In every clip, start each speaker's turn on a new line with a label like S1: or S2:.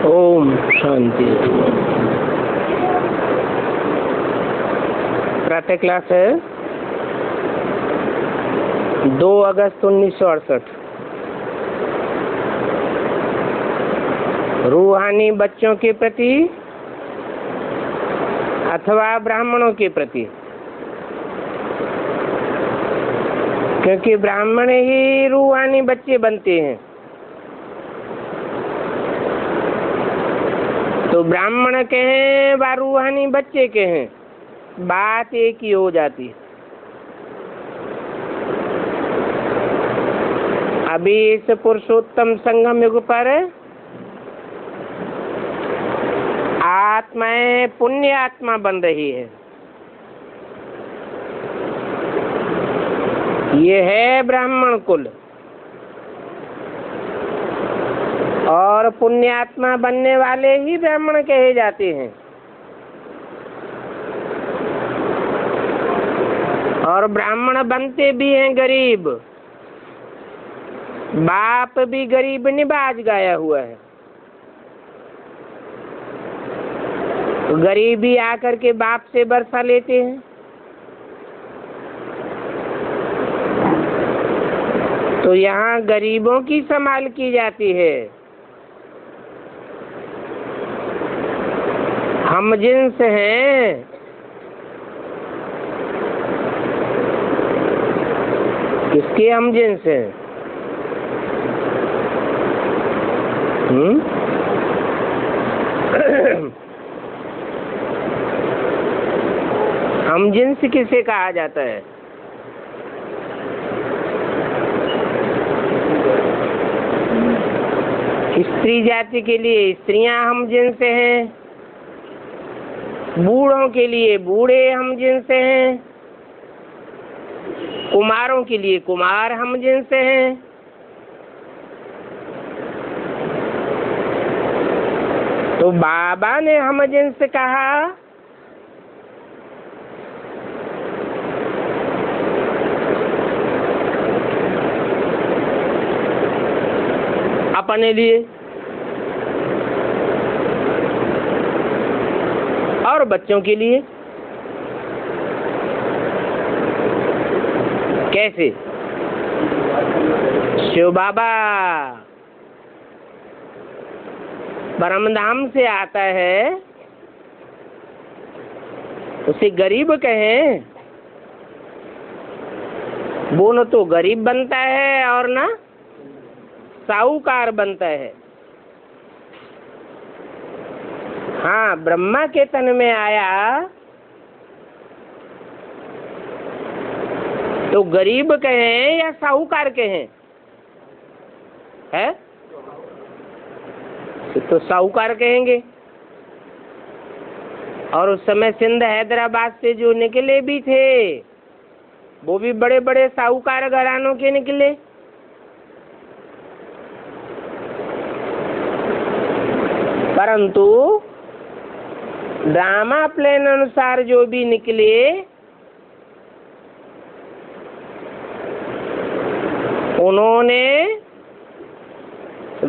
S1: ओम शांति। प्रातः क्लास है 2 अगस्त 1968। रूहानी बच्चों के प्रति अथवा ब्राह्मणों के प्रति, क्योंकि ब्राह्मण ही रूहानी बच्चे बनते हैं। तो ब्राह्मण कहें व रूहानी बच्चे कहें, बात एक ही हो जाती है। अभी इस पुरुषोत्तम संगम युग पर आत्माएं पुण्य आत्मा बन रही है। ये है ब्राह्मण कुल, और पुण्यात्मा बनने वाले ही ब्राह्मण कहे जाते हैं। और ब्राह्मण बनते भी हैं गरीब। बाप भी गरीब निबाज गाया हुआ है। तो गरीब ही आकर के बाप से बरसा लेते हैं। तो यहाँ गरीबों की संभाल की जाती है। हम जिन्स हैं, किसके हम जिन्स हैं? हम जिन्स किसे कहा जाता है? स्त्री जाति के लिए स्त्रियां हम जिन्स हैं, बूढ़ों के लिए बूढ़े हम जिन्स हैं, कुमारों के लिए कुमार हम जिन्स हैं। तो बाबा ने हम जिन्स कहा, अपने लिए और बच्चों के लिए। कैसे? शिव बाबा परमधाम से आता है, उसे गरीब कहें, वो न तो गरीब बनता है और ना साहूकार बनता है। हाँ, ब्रह्मा के तन में आया तो गरीब कहें या साहूकार कहें? है तो साहूकार कहेंगे। और उस समय सिंध हैदराबाद से जो निकले भी थे, वो भी बड़े बड़े साहूकार घरानों के निकले। परंतु ड्रामा प्लान अनुसार जो भी निकले, उन्होंने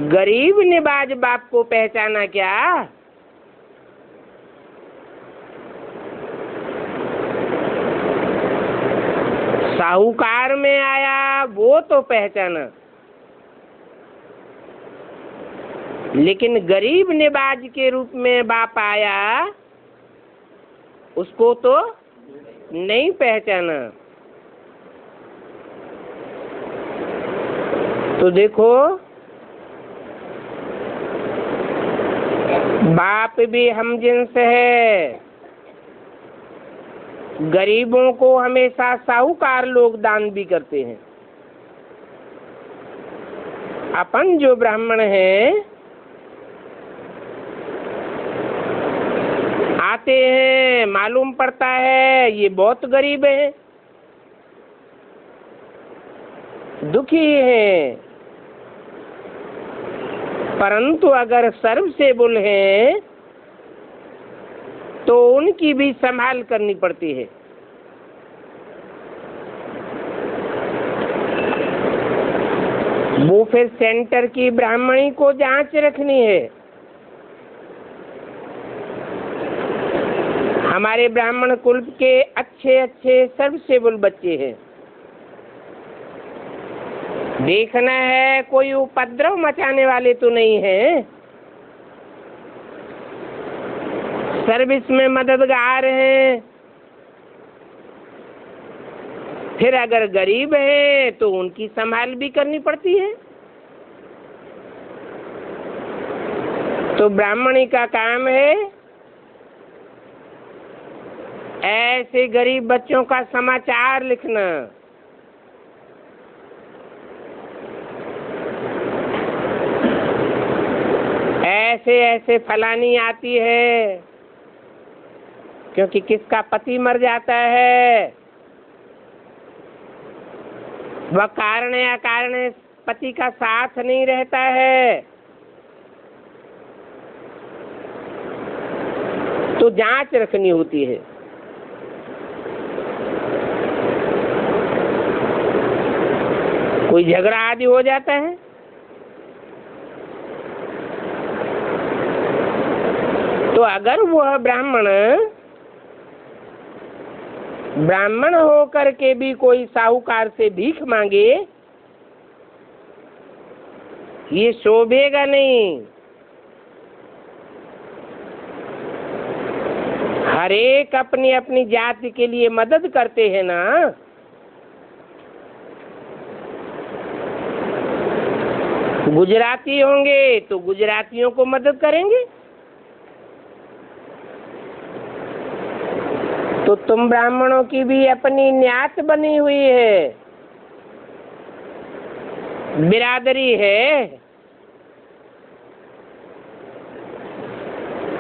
S1: गरीब निबाज बाप को पहचाना क्या? साहूकार में आया वो तो पहचाना, लेकिन गरीब निबाज के रूप में बाप आया, उसको तो नहीं पहचाना। तो देखो, बाप भी हम जिन्स है। गरीबों को हमेशा साहूकार लोग दान भी करते हैं। अपन जो ब्राह्मण हैं, आते हैं, मालूम पड़ता है ये बहुत गरीब हैं, दुखी हैं, परंतु अगर सर्वसेबुल हैं तो उनकी भी संभाल करनी पड़ती है। वो फिर सेंटर की ब्राह्मणी को जांच रखनी है। हमारे ब्राह्मण कुल के अच्छे अच्छे सर्विसेबल बच्चे हैं। देखना है कोई उपद्रव मचाने वाले तो नहीं हैं, सर्विस में मददगार हैं। फिर अगर गरीब है तो उनकी संभाल भी करनी पड़ती है। तो ब्राह्मणी का काम है ऐसे गरीब बच्चों का समाचार लिखना। ऐसे ऐसे फलानी आती है क्योंकि किसका पति मर जाता है, वह कारण या कारण पति का साथ नहीं रहता है, तो जांच रखनी होती है। कोई झगड़ा आदि हो जाता है तो अगर वह ब्राह्मण होकर के भी कोई साहूकार से भीख मांगे, ये शोभेगा नहीं। हर एक अपनी अपनी जाति के लिए मदद करते हैं ना। गुजराती होंगे तो गुजरातियों को मदद करेंगे। तो तुम ब्राह्मणों की भी अपनी न्यास बनी हुई है, बिरादरी है।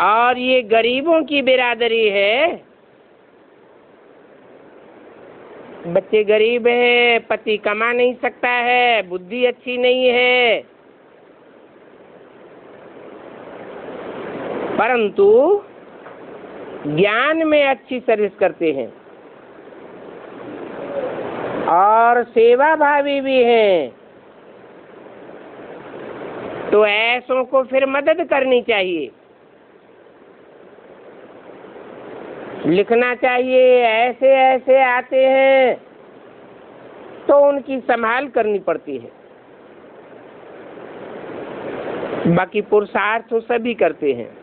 S1: और ये गरीबों की बिरादरी है। बच्चे गरीब है, पति कमा नहीं सकता है, बुद्धि अच्छी नहीं है, परंतु ज्ञान में अच्छी सर्विस करते हैं और सेवा भावी भी हैं। तो ऐसों को फिर मदद करनी चाहिए, लिखना चाहिए। ऐसे ऐसे आते हैं तो उनकी संभाल करनी पड़ती है। बाकी पुरुषार्थ तो सभी करते हैं।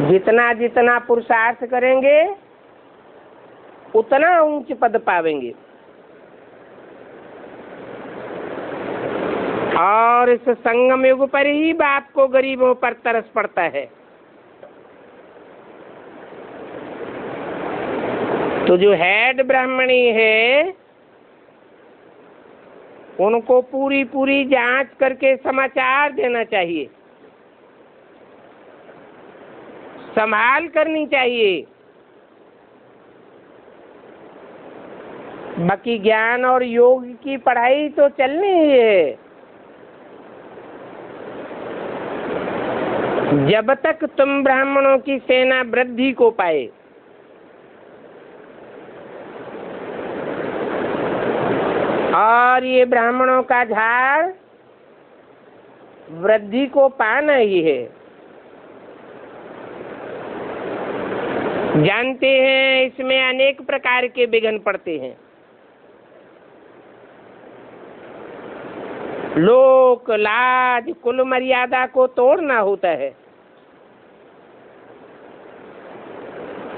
S1: जितना जितना पुरुषार्थ करेंगे उतना ऊंच पद पावेंगे। और इस संगम युग पर ही बाप को गरीबों पर तरस पड़ता है। तो जो हेड ब्राह्मणी है उनको पूरी पूरी जांच करके समाचार देना चाहिए, संभाल करनी चाहिए। बाकी ज्ञान और योग की पढ़ाई तो चलनी ही है। जब तक तुम ब्राह्मणों की सेना वृद्धि को पाए, और ये ब्राह्मणों का झाड़ वृद्धि को पाना ही है। जानते हैं इसमें अनेक प्रकार के विघ्न पड़ते हैं। लोक लाज कुल मर्यादा को तोड़ना होता है।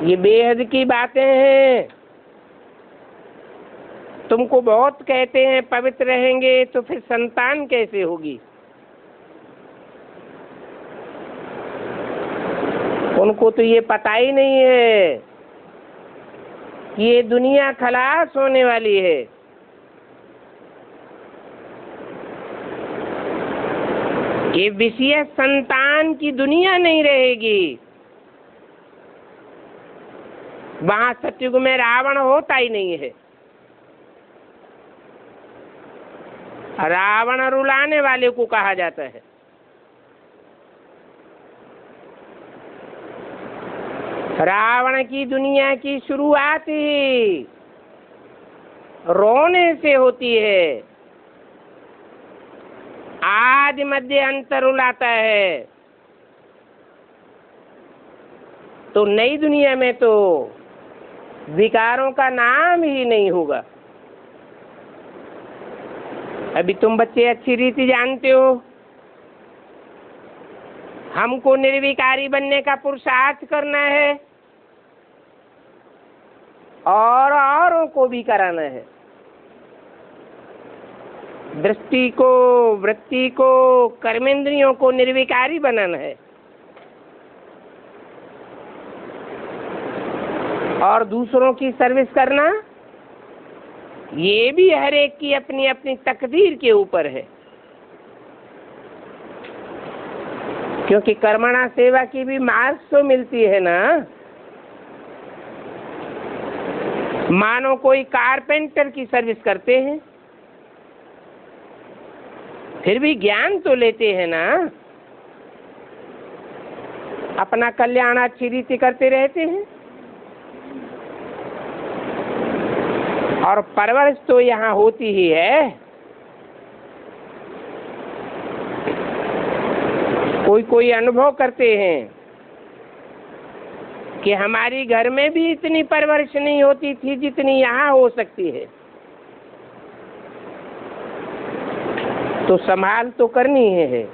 S1: ये बेहद की बातें हैं। तुमको बहुत कहते हैं पवित्र रहेंगे, तो फिर संतान कैसे होगी? उनको तो ये पता ही नहीं है कि ये दुनिया खलास होने वाली है। ये विषय संतान की दुनिया नहीं रहेगी। वहां सतयुग में रावण होता ही नहीं है। रावण रुलाने वाले को कहा जाता है। रावण की दुनिया की शुरुआत ही रोने से होती है। आदि मध्य अंत रुलाता है। तो नई दुनिया में तो विकारों का नाम ही नहीं होगा। अभी तुम बच्चे अच्छी रीति जानते हो, हमको निर्विकारी बनने का पुरुषार्थ करना है और औरों को भी कराना है। दृष्टि को, वृत्ति को, कर्मेंद्रियों को निर्विकारी बनाना है और दूसरों की सर्विस करना, ये भी हर एक की अपनी अपनी तकदीर के ऊपर है। क्योंकि कर्मणा सेवा की भी मार्क्स तो मिलती है ना। मानो कोई कारपेंटर की सर्विस करते हैं, फिर भी ज्ञान तो लेते हैं ना, अपना कल्याण अच्छी रीति करते रहते हैं। और परवरिश तो यहाँ होती ही है। कोई अनुभव करते हैं कि हमारी घर में भी इतनी परवरिश नहीं होती थी जितनी यहाँ हो सकती है। तो संभाल तो करनी है।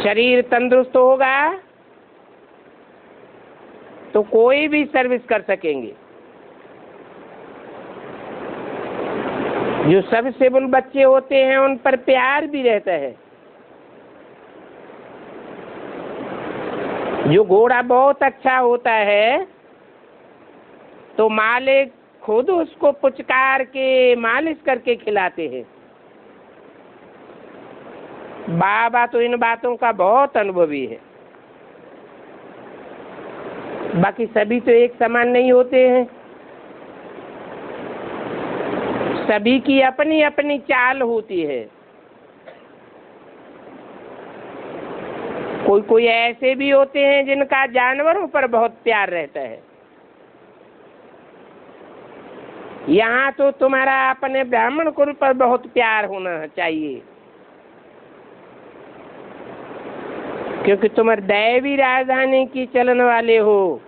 S1: शरीर तंदुरुस्त होगा तो कोई भी सर्विस कर सकेंगे। जो सर्विसेबल बच्चे होते हैं उन पर प्यार भी रहता है। जो घोड़ा बहुत अच्छा होता है तो मालिक खुद उसको पुचकार के मालिश करके खिलाते हैं। बाबा तो इन बातों का बहुत अनुभवी है। बाकी सभी तो एक समान नहीं होते हैं, सभी की अपनी अपनी चाल होती है। कोई ऐसे भी होते हैं जिनका जानवरों पर बहुत प्यार रहता है। यहाँ तो तुम्हारा अपने ब्राह्मण कुल पर बहुत प्यार होना चाहिए, क्योंकि तुम दैवी राजधानी की चलन वाले हो।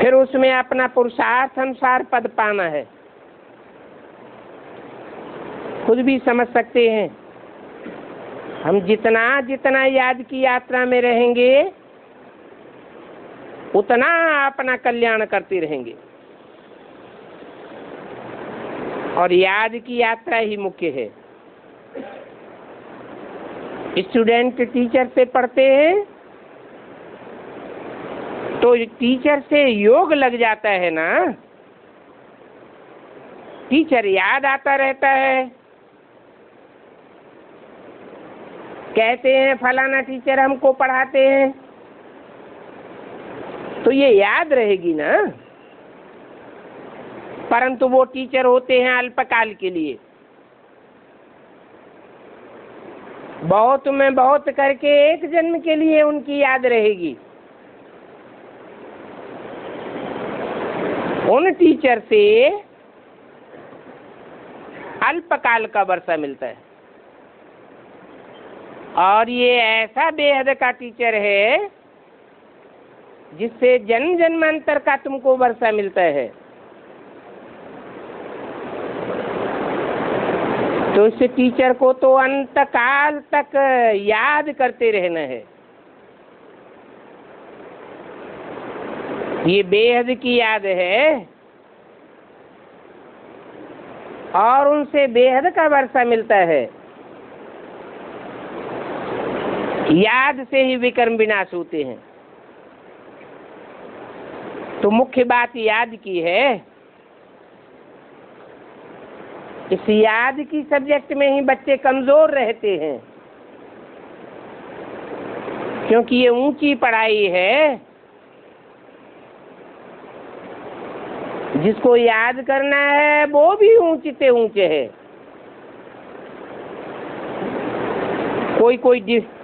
S1: फिर उसमें अपना पुरुषार्थ अनुसार पद पाना है। खुद भी समझ सकते हैं, हम जितना जितना याद की यात्रा में रहेंगे उतना अपना कल्याण करते रहेंगे। और याद की यात्रा ही मुख्य है। स्टूडेंट टीचर से पढ़ते हैं तो टीचर से योग लग जाता है ना। टीचर याद आता रहता है। कहते हैं फलाना टीचर हमको पढ़ाते हैं, तो ये याद रहेगी ना। परंतु वो टीचर होते हैं अल्पकाल के लिए। बहुत में बहुत करके एक जन्म के लिए उनकी याद रहेगी। उन टीचर से अल्पकाल का वर्षा मिलता है। और ये ऐसा बेहद का टीचर है जिससे जन्म जन्मांतर का तुमको वर्षा मिलता है। तो इस टीचर को तो अंत काल तक याद करते रहना है। ये बेहद की याद है और उनसे बेहद का वर्षा मिलता है। याद से ही विकर्म विनाश होते हैं। तो मुख्य बात याद की है। इस याद की सब्जेक्ट में ही बच्चे कमजोर रहते हैं, क्योंकि ये ऊंची पढ़ाई है। जिसको याद करना है वो भी ऊंचे से ऊंचे है। कोई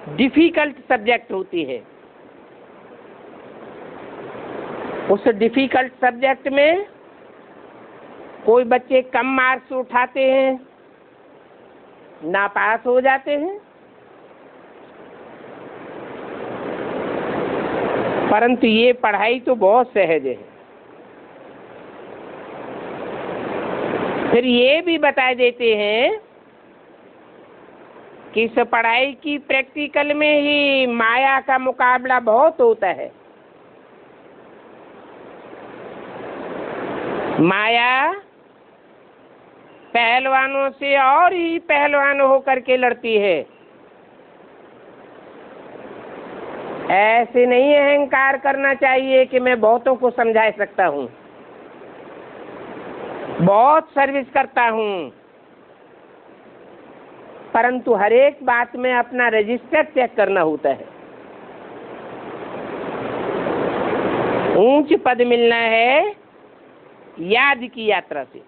S1: डिफिकल्ट सब्जेक्ट होती है। उस डिफिकल्ट सब्जेक्ट में कोई बच्चे कम मार्क्स उठाते हैं, नापास हो जाते हैं। परंतु ये पढ़ाई तो बहुत सहज है। फिर ये भी बता देते हैं कि इस पढ़ाई की प्रैक्टिकल में ही माया का मुकाबला बहुत होता है। माया पहलवानों से और ही पहलवान होकर के लड़ती है। ऐसे नहीं अहंकार करना चाहिए कि मैं बहुतों को समझा सकता हूँ, बहुत सर्विस करता हूँ, परंतु हर एक बात में अपना रजिस्टर चेक करना होता है। ऊंच पद मिलना है याद की यात्रा से।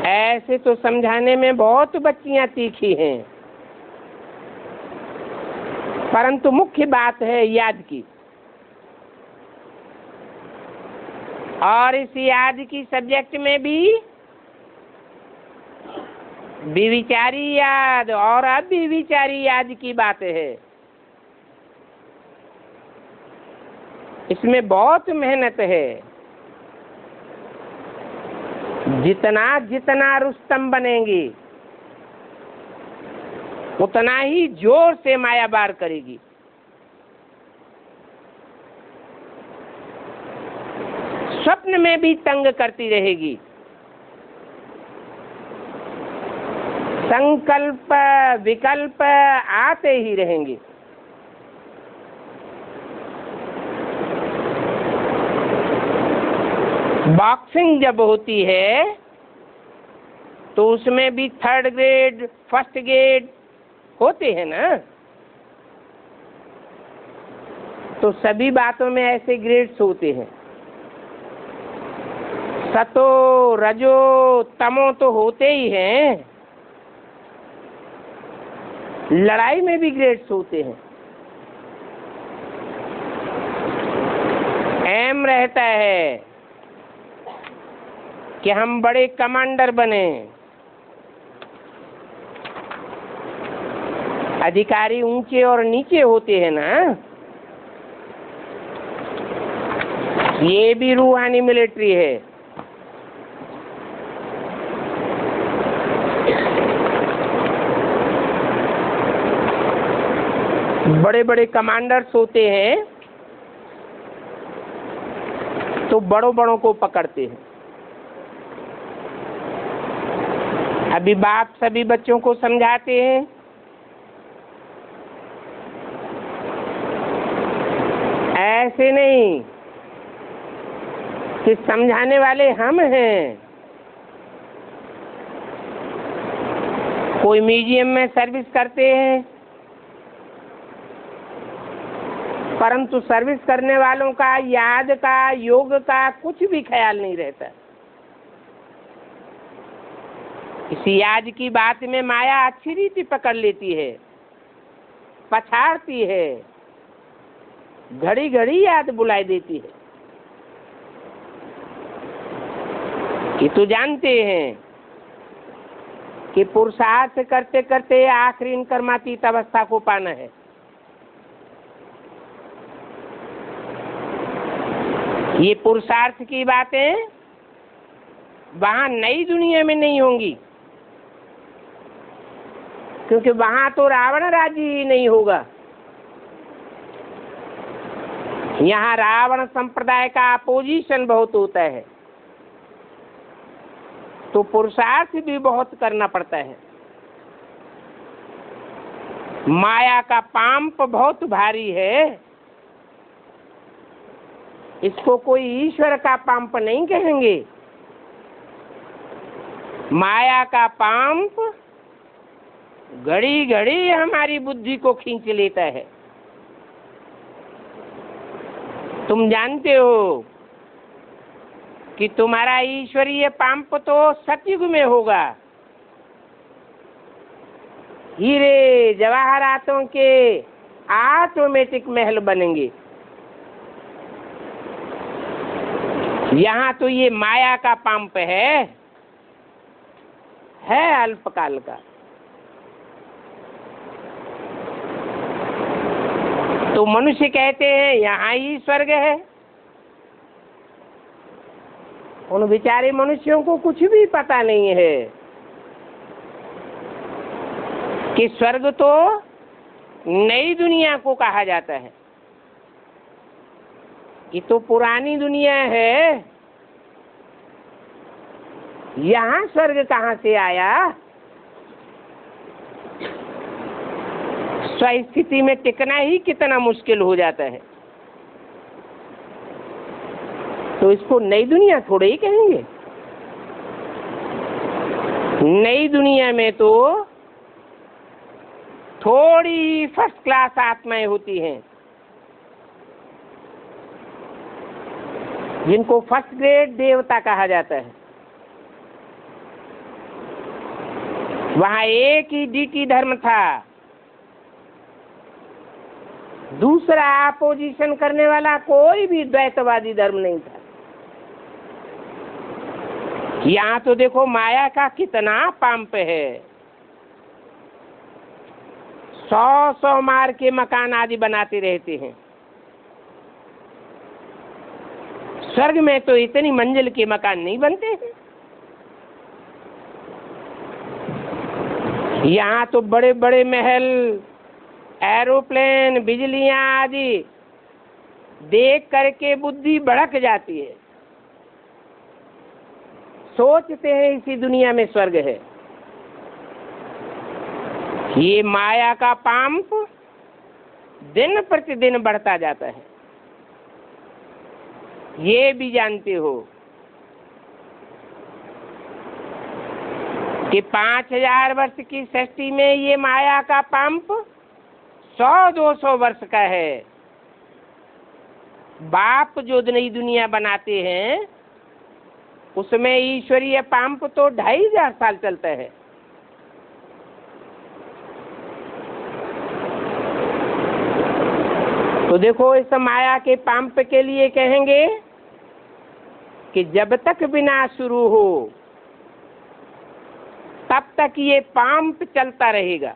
S1: ऐसे तो समझाने में बहुत बच्चियां तीखी हैं, परंतु मुख्य बात है याद की। और इस याद की सब्जेक्ट में भी विविचारी याद और अविविचारी याद की बात है। इसमें बहुत मेहनत है। जितना जितना रुस्तम बनेंगे उतना ही जोर से माया वार करेगी। स्वप्न में भी तंग करती रहेगी। संकल्प विकल्प आते ही रहेंगे। बॉक्सिंग जब होती है तो उसमें भी 3rd ग्रेड 1st ग्रेड होते हैं ना, तो सभी बातों में ऐसे ग्रेड्स होते हैं। सतो रजो तमो तो होते ही हैं। लड़ाई में भी ग्रेड्स होते हैं। एम रहता है कि हम बड़े कमांडर बने। अधिकारी ऊंचे और नीचे होते हैं ना, ये भी रूहानी मिलिट्री है। बड़े बड़े कमांडर्स होते हैं तो बड़ों बड़ों को पकड़ते हैं। अभी बाप सभी बच्चों को समझाते हैं, ऐसे नहीं कि समझाने वाले हम हैं। कोई म्यूजियम में सर्विस करते हैं, परंतु सर्विस करने वालों का याद का योग का कुछ भी ख्याल नहीं रहता। इस याद की बात में माया अच्छी रीति पकड़ लेती है, पछाड़ती है, घड़ी घड़ी याद बुलाई देती है। कि तो जानते हैं कि पुरुषार्थ करते करते आखिरी इनकर्मातीत अवस्था को पाना है। ये पुरुषार्थ की बातें वहां नई दुनिया में नहीं होंगी, क्योंकि वहां तो रावण राजी ही नहीं होगा। यहाँ रावण संप्रदाय का अपोजिशन बहुत होता है, तो पुरुषार्थ भी बहुत करना पड़ता है। माया का पांप बहुत भारी है। इसको कोई ईश्वर का पांप नहीं कहेंगे। माया का पांप घड़ी घड़ी हमारी बुद्धि को खींच लेता है। तुम जानते हो कि तुम्हारा ईश्वरीय पांप तो सतयुग में होगा। हीरे जवाहरातों के ऑटोमेटिक महल बनेंगे। यहाँ तो ये माया का पांप है अल्पकाल का। तो मनुष्य कहते हैं यहाँ ही स्वर्ग है। उन बेचारे मनुष्यों को कुछ भी पता नहीं है कि स्वर्ग तो नई दुनिया को कहा जाता है, ये तो पुरानी दुनिया है, यहाँ स्वर्ग कहाँ से आया। स्वस्थिति में टिकना ही कितना मुश्किल हो जाता है, तो इसको नई दुनिया थोड़े ही कहेंगे। नई दुनिया में तो थोड़ी फर्स्ट क्लास आत्माएं होती हैं, जिनको फर्स्ट ग्रेड देवता कहा जाता है। वहां एक ही डीटी धर्म था, दूसरा अपोजिशन करने वाला कोई भी द्वैतवादी धर्म नहीं था। यहाँ तो देखो माया का कितना पंप है, 100 मार के मकान आदि बनाते रहते हैं। स्वर्ग में तो इतनी मंजिल के मकान नहीं बनते हैं। यहाँ तो बड़े बड़े महल, एरोप्लेन, बिजलियां आदि देख करके बुद्धि भड़क जाती है, सोचते हैं इसी दुनिया में स्वर्ग है। ये माया का पंप दिन प्रतिदिन बढ़ता जाता है, ये भी जानते हो कि 5000 वर्ष की सृष्टि में ये माया का पंप 100-200 वर्ष का है। बाप जो नई दुनिया बनाते हैं उसमें ईश्वरीय पंप तो 2500 साल चलता है। तो देखो इस माया के पंप के लिए कहेंगे कि जब तक विनाश शुरू हो तब तक ये पंप चलता रहेगा।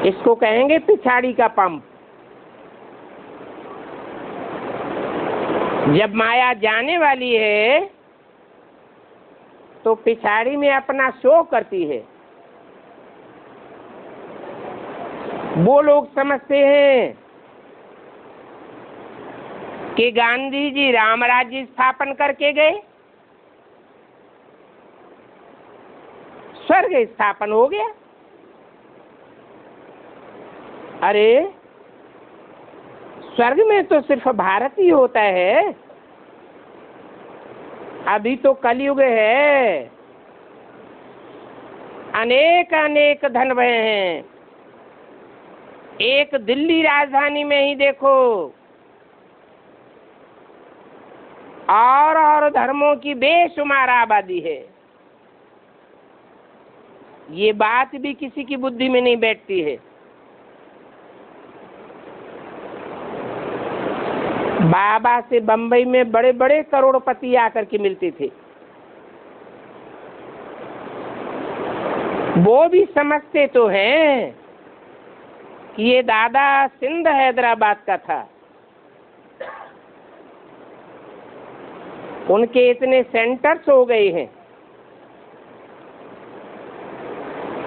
S1: इसको कहेंगे पिछाड़ी का पंप। जब माया जाने वाली है तो पिछाड़ी में अपना शो करती है। वो लोग समझते हैं कि गांधी जी राम राज्य स्थापन करके गए, स्वर्ग स्थापन हो गया। अरे स्वर्ग में तो सिर्फ भारत ही होता है, अभी तो कलयुग है, अनेक अनेक धन भय हैं। एक दिल्ली राजधानी में ही देखो और धर्मों की बेशुमार आबादी है। ये बात भी किसी की बुद्धि में नहीं बैठती है। बाबा से बंबई में बड़े बड़े करोड़पति आकर के मिलते थे, वो भी समझते तो हैं कि ये दादा सिंध हैदराबाद का था। उनके इतने सेंटर्स हो गए हैं,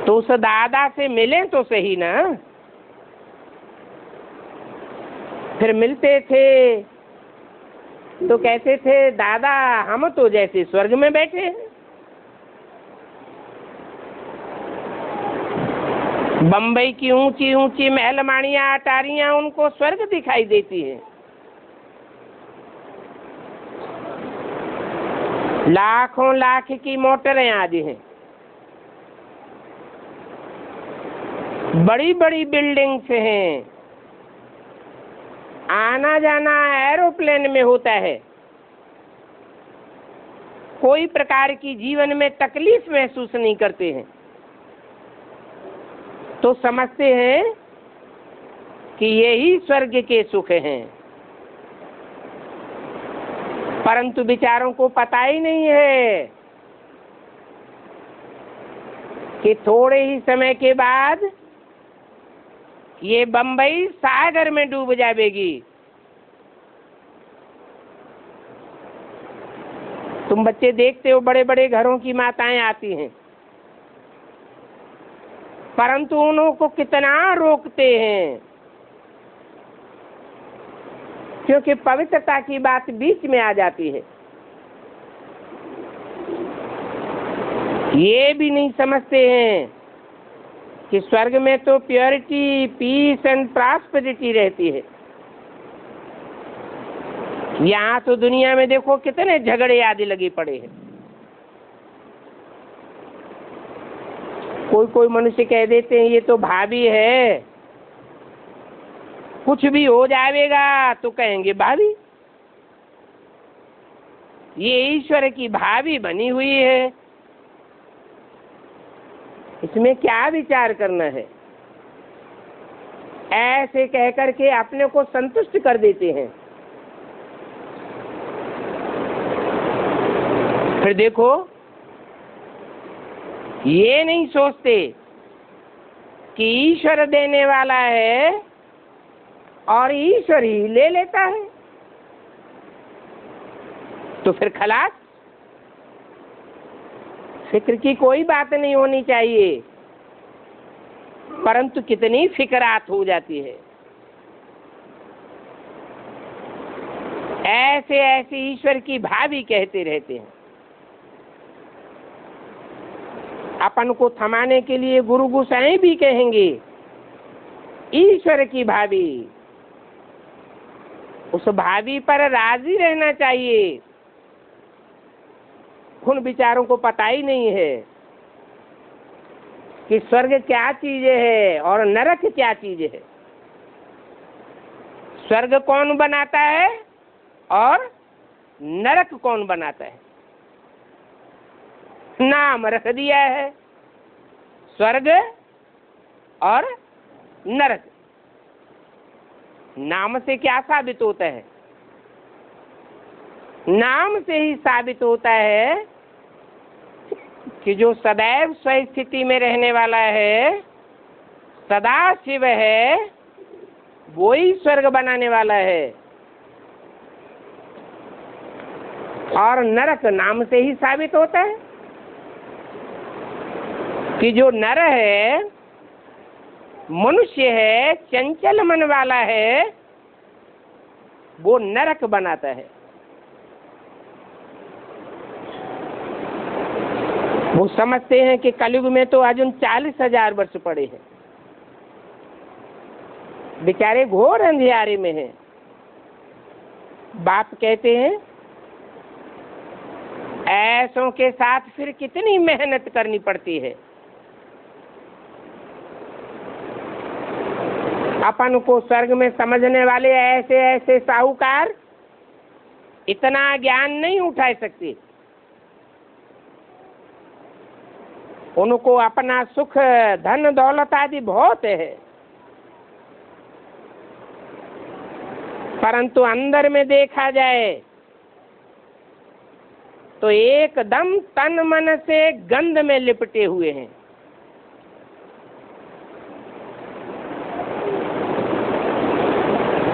S1: तो उस दादा से मिले तो सही ना। फिर मिलते थे तो कहते थे दादा हम तो जैसे स्वर्ग में बैठे हैं। बंबई की ऊंची ऊंची महलमाड़ियां अटारियां उनको स्वर्ग दिखाई देती हैं। लाखों लाख की मोटरें आदि हैं, बड़ी बड़ी बिल्डिंग्स हैं, आना जाना एरोप्लेन में होता है। कोई प्रकार की जीवन में तकलीफ महसूस नहीं करते हैं, तो समझते हैं कि यही स्वर्ग के सुख हैं। परंतु विचारों को पता ही नहीं है कि थोड़े ही समय के बाद ये बंबई सागर में डूब जाएगी। तुम बच्चे देखते हो, बड़े बड़े घरों की माताएं आती हैं, परंतु उनको कितना रोकते हैं, क्योंकि पवित्रता की बात बीच में आ जाती है। ये भी नहीं समझते हैं कि स्वर्ग में तो प्योरिटी, पीस एंड प्रॉस्पेरिटी रहती है। यहाँ तो दुनिया में देखो कितने झगड़े आदि लगे पड़े हैं। कोई कोई मनुष्य कह देते हैं ये तो भाभी है, कुछ भी हो जाएगा तो कहेंगे भाभी। ये ईश्वर की भाभी बनी हुई है, इसमें क्या विचार करना है। ऐसे कह करके अपने को संतुष्ट कर देते हैं। फिर देखो, ये नहीं सोचते कि ईश्वर देने वाला है और ईश्वर ही ले लेता है, तो फिर खलास। फिक्र की कोई बात नहीं होनी चाहिए, परंतु कितनी फिक्रात हो जाती है। ऐसे ऐसे ईश्वर की भाभी कहते रहते हैं। अपन को थमाने के लिए गुरु गोसाई भी कहेंगे ईश्वर की भाभी। उस भाभी पर राजी रहना चाहिए। उन विचारों को पता ही नहीं है कि स्वर्ग क्या चीज है और नरक क्या चीज है। स्वर्ग कौन बनाता है और नरक कौन बनाता है। नाम रख दिया है स्वर्ग और नरक। नाम से क्या साबित होता है? नाम से ही साबित होता है कि जो सदैव स्वस्थिति में रहने वाला है, सदा शिव है, वो ही स्वर्ग बनाने वाला है। और नरक नाम से ही साबित होता है कि जो नर है, मनुष्य है, चंचल मन वाला है, वो नरक बनाता है। वो समझते हैं कि कलयुग में तो अजून 40,000 वर्ष पड़े हैं। बेचारे घोर अंधियारे में हैं। बाप कहते हैं ऐसों के साथ फिर कितनी मेहनत करनी पड़ती है। अपन को स्वर्ग में समझने वाले ऐसे ऐसे साहूकार इतना ज्ञान नहीं उठा सकते। उनको अपना सुख, धन दौलत आदि बहुत है, परंतु अंदर में देखा जाए तो एकदम तन मन से गंध में लिपटे हुए हैं।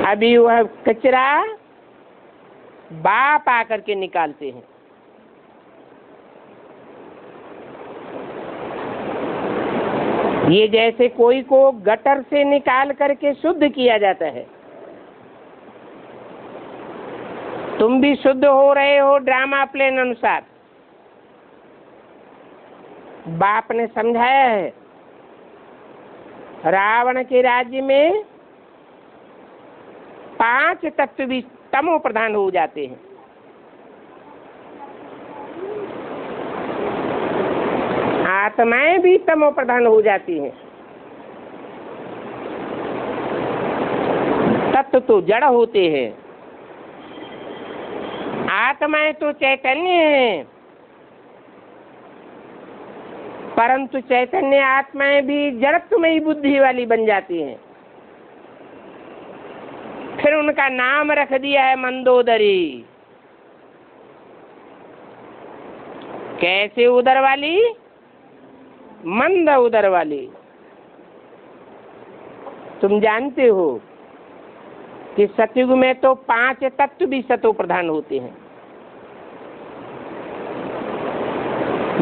S1: अभी वह कचरा बाप आकर के निकालते हैं। ये जैसे कोई को गटर से निकाल करके शुद्ध किया जाता है। तुम भी शुद्ध हो रहे हो ड्रामा प्लेन अनुसार। बाप ने समझाया है, रावण के राज्य में 5 तत्व भी तमो प्रधान हो जाते हैं। आत्माएं भी तमो प्रधान हो जाती हैं। तत्व तो जड़ होते हैं, आत्माएं तो चैतन्य हैं, परंतु चैतन्य आत्माएं भी जड़त्वमयी बुद्धि वाली बन जाती हैं। फिर उनका नाम रख दिया है मंदोदरी। कैसे उदर वाली? मंद उदर वाली। तुम जानते हो कि सतयुग में तो 5 तत्व भी सतो प्रधान होते हैं।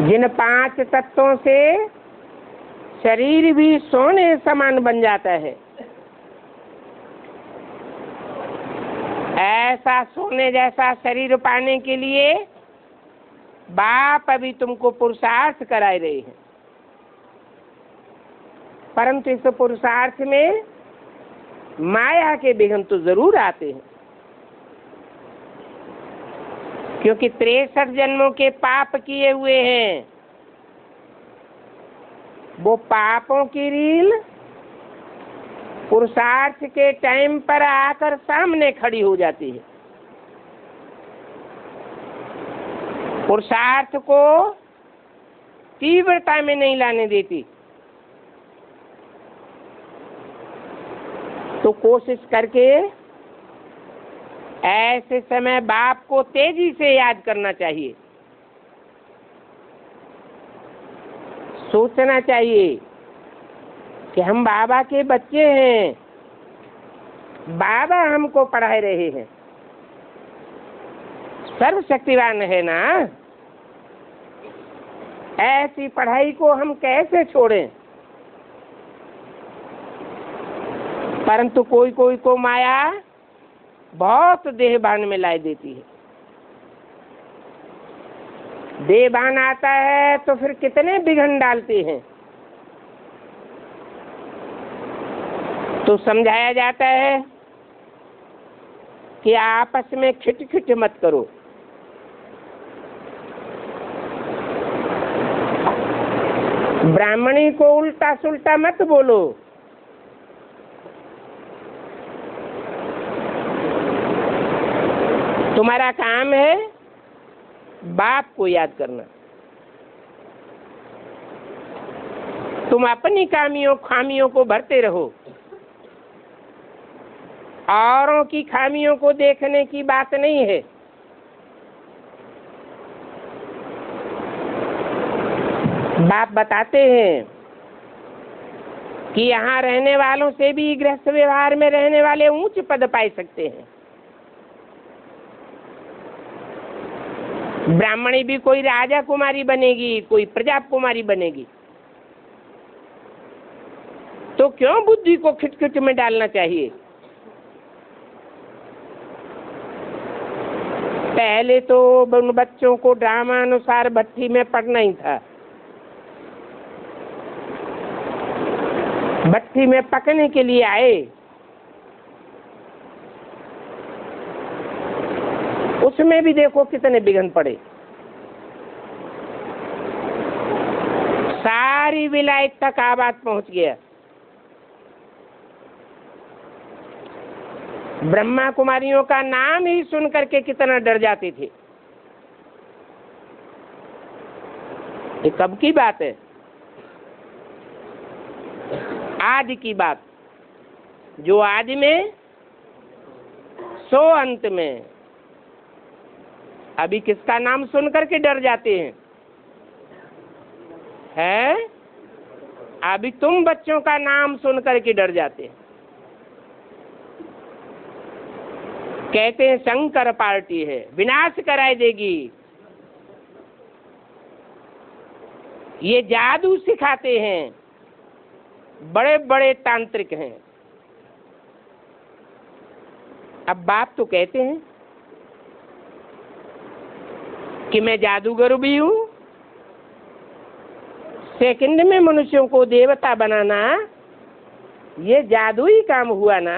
S1: जिन 5 तत्वों से शरीर भी सोने समान बन जाता है, ऐसा सोने जैसा शरीर पाने के लिए बाप अभी तुमको पुरुषार्थ कराए रहे हैं, परंतु इस पुरुषार्थ में माया के विघ्न तो जरूर आते हैं, क्योंकि 63 जन्मों के पाप किए हुए हैं। वो पापों की रील पुरुषार्थ के टाइम पर आकर सामने खड़ी हो जाती है। पुरुषार्थ को तीव्रता में नहीं लाने देती। तो कोशिश करके ऐसे समय बाप को तेजी से याद करना चाहिए, सोचना चाहिए कि हम बाबा के बच्चे हैं, बाबा हमको पढ़ा रहे हैं, सर्वशक्तिवान है ना, ऐसी पढ़ाई को हम कैसे छोड़ें। परंतु कोई कोई को माया बहुत देहभान में ला देती है। देहभान आता है तो फिर कितने विघ्न डालते हैं। तो समझाया जाता है कि आपस में खिट मत करो। ब्राह्मणी को उल्टा सुल्टा मत बोलो। तुम्हारा काम है बाप को याद करना। तुम अपनी खामियों को भरते रहो, औरों की खामियों को देखने की बात नहीं है। बाप बताते हैं कि यहाँ रहने वालों से भी गृहस्थ व्यवहार में रहने वाले ऊंच पद पाए सकते हैं। ब्राह्मणी भी कोई राजा कुमारी बनेगी, कोई प्रजा कुमारी बनेगी, तो क्यों बुद्धि को खिट में डालना चाहिए। पहले तो उन बच्चों को ड्रामा अनुसार भट्टी में पढ़ना ही था। भट्टी में पकने के लिए आए, उसमें भी देखो कितने विघ्न पड़े। सारी विलायत तक आवाज पहुंच गया। ब्रह्मा कुमारियों का नाम ही सुन करके कितना डर जाते थे। ये कब की बात है? आज की बात। जो आज में सो अंत में। अभी किसका नाम सुन करके डर जाते हैं? अभी तुम बच्चों का नाम सुन करके डर जाते हैं। कहते हैं शंकर पार्टी है, विनाश कराई देगी। ये जादू सिखाते हैं, बड़े बड़े तांत्रिक हैं। अब बाप तो कहते हैं कि मैं जादूगर भी हूं। सेकंड में मनुष्यों को देवता बनाना, ये जादू ही काम हुआ ना।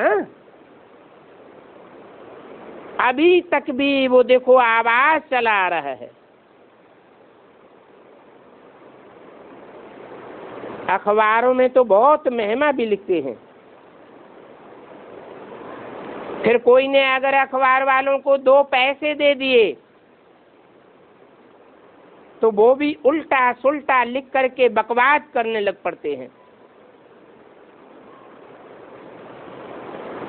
S1: अभी तक भी वो देखो आवाज चला आ रहा है। अखबारों में तो बहुत महिमा भी लिखते हैं। फिर कोई ने अगर अखबार वालों को 2 पैसे दे दिए तो वो भी उल्टा सुल्टा लिख करके बकवास करने लग पड़ते हैं।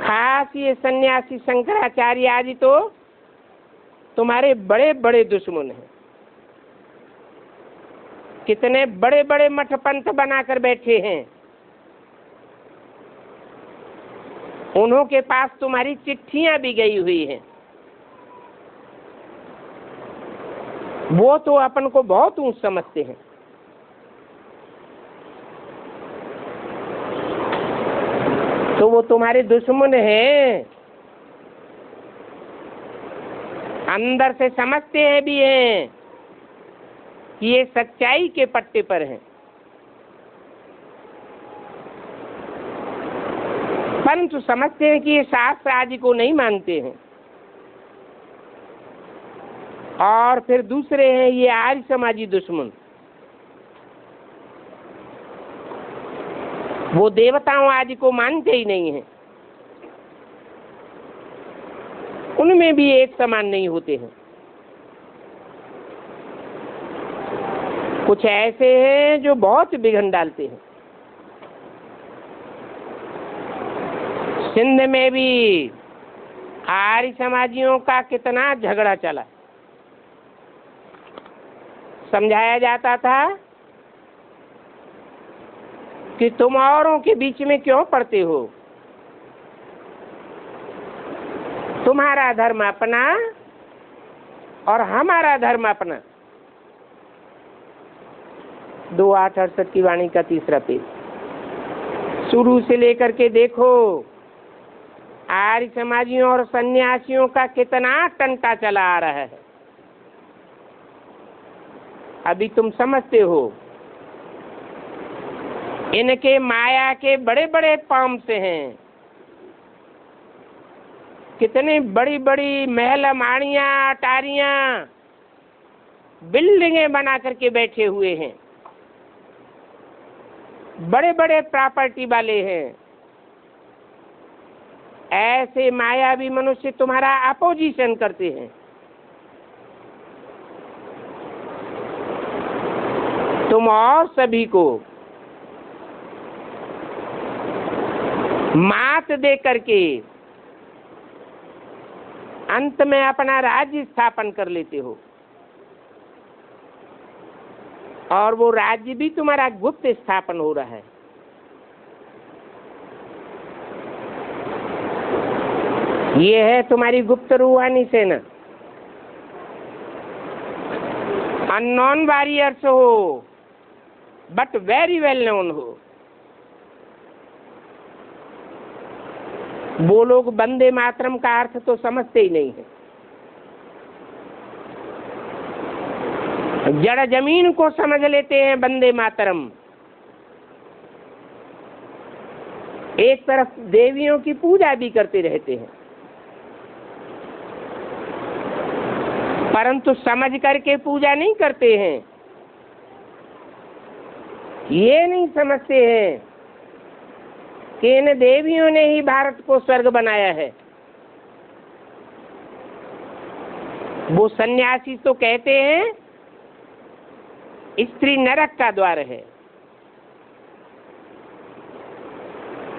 S1: खास ये सन्यासी शंकराचार्य आदि तो तुम्हारे बड़े बड़े दुश्मन हैं। कितने बड़े बड़े मठ पंथ बनाकर बैठे हैं। उन्हों के पास तुम्हारी चिट्ठियां भी गई हुई हैं। वो तो अपन को बहुत ऊंच समझते हैं। तो वो तुम्हारे दुश्मन हैं, अंदर से समझते हैं भी हैं कि ये सच्चाई के पट्टे पर हैं, परंतु समझते हैं कि ये शास्त्र आदि को नहीं मानते हैं। और फिर दूसरे हैं ये आर्य समाजी दुश्मन, वो देवताओं आदि को मानते ही नहीं हैं, उनमें भी एक समान नहीं होते हैं। कुछ ऐसे हैं जो बहुत विघ्न डालते हैं। सिंध में भी आर्य समाजियों का कितना झगड़ा चला। समझाया जाता था कि तुम औरों के बीच में क्यों पड़ते हो, तुम्हारा धर्म अपना और हमारा धर्म अपना। 2:8 की वाणी का 3रा पेज। शुरू से लेकर के देखो आर्य समाजियों और सन्यासियों का कितना टंटा चला आ रहा है। अभी तुम समझते हो इनके माया के बड़े बड़े पाम से हैं, कितनी बड़ी बड़ी महल माड़ियां अटारियां बिल्डिंगें बना करके बैठे हुए हैं, बड़े बड़े प्रॉपर्टी वाले हैं। ऐसे मायावी मनुष्य तुम्हारा अपोजिशन करते हैं। तुम और सभी को मात दे करके अंत में अपना राज्य स्थापन कर लेते हो, और वो राज्य भी तुम्हारा गुप्त स्थापन हो रहा है। ये है तुम्हारी गुप्त रूहानी सेना। अननोन वॉरियर्स हो बट वेरी वेल नोन हो। वो लोग वंदे मातरम का अर्थ तो समझते ही नहीं है। जड़ जमीन को समझ लेते हैं वंदे मातरम। एक तरफ देवियों की पूजा भी करते रहते हैं, परंतु समझ करके पूजा नहीं करते हैं। ये नहीं समझते हैं कि इन देवियों ने ही भारत को स्वर्ग बनाया है। वो सन्यासी तो कहते हैं स्त्री नरक का द्वार है,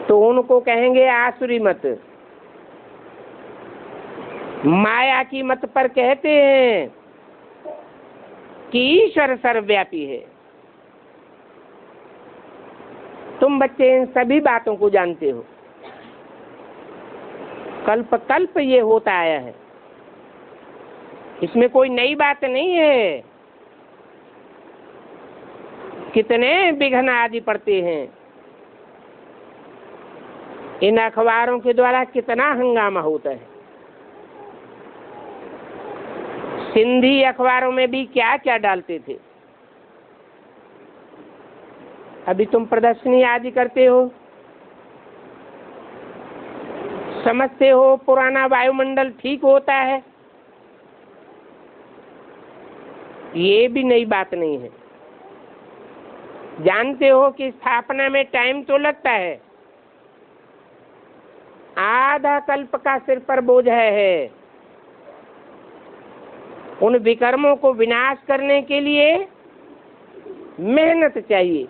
S1: तो उनको कहेंगे आसुरी मत। माया की मत पर कहते हैं कि ईश्वर सर्वव्यापी है। तुम बच्चे इन सभी बातों को जानते हो। कल्प कल्प ये होता आया है, इसमें कोई नई बात नहीं है। कितने विघ्न आदि पड़ते हैं। इन अखबारों के द्वारा कितना हंगामा होता है। सिंधी अखबारों में भी क्या क्या डालते थे। अभी तुम प्रदर्शनी आदि करते हो, समझते हो पुराना वायुमंडल ठीक होता है। ये भी नई बात नहीं है। जानते हो कि स्थापना में टाइम तो लगता है, आधा कल्प का सिर पर बोझ है। उन विकर्मों को विनाश करने के लिए मेहनत चाहिए।